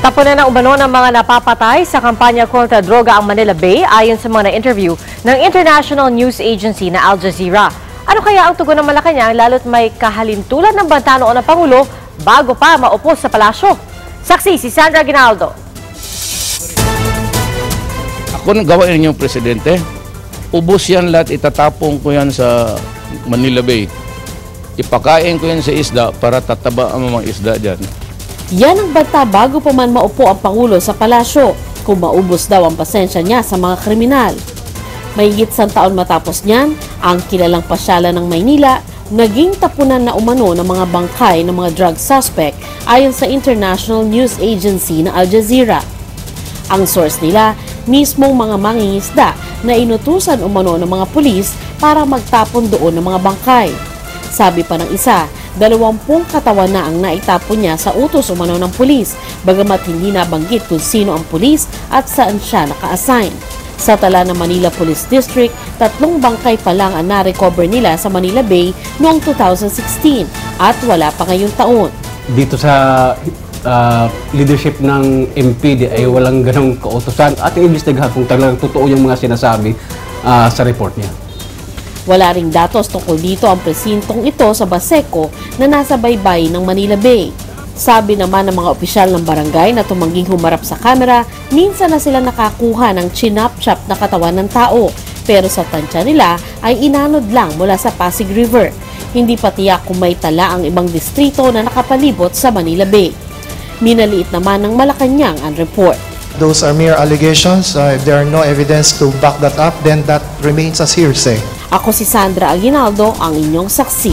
Tapunan na umano ng mga napapatay sa kampanya kontra droga ang Manila Bay ayon sa mga na-interview ng international news agency na Al Jazeera. Ano kaya ang tugon ng Malacanang lalo't may kahalintulan ng banta noon ng Pangulo bago pa maupo sa palasyo? Saksi si Sandra Aguinaldo. Ako nagawain niyo, Presidente. Ubus yan lahat, itatapong ko yan sa Manila Bay. Ipakain ko yan sa isda para tataba ang mga isda dyan. Yan ang banta bago pa man maupo ang Pangulo sa palasyo kung maubos daw ang pasensya niya sa mga kriminal. Mahigit 100 taon matapos niyan, ang kilalang pasyalan ng Maynila naging tapunan na umano ng mga bangkay ng mga drug suspect ayon sa international news agency na Al Jazeera. Ang source nila, mismong mga mangingisda na inutusan umano ng mga pulis para magtapon doon ng mga bangkay. Sabi pa ng isa, 20 katawan na ang naitapon niya sa utos umano ng pulis, bagamat hindi nabanggit kung sino ang pulis at saan siya naka-assign. Sa tala ng Manila Police District, 3 bangkay pa lang ang na-recover nila sa Manila Bay noong 2016 at wala pa ngayong taon. Dito sa leadership ng MPD ay walang ganong kautusan at iimbestigahan kung talagang totoo yung mga sinasabi sa report niya. Wala ring datos tungkol dito ang presintong ito sa Baseco na nasa baybay ng Manila Bay. Sabi naman ng mga opisyal ng barangay na tumangging humarap sa kamera, minsan na sila nakakuha ng chinap-chap na katawan ng tao, pero sa tansya nila ay inanod lang mula sa Pasig River. Hindi pa tiyak kung may tala ang ibang distrito na nakapalibot sa Manila Bay. Minaliit naman ng Malacanang ang report. Those are mere allegations. If there are no evidence to back that up, then that remains as hearsay. Ako si Sandra Aguinaldo, ang inyong saksi.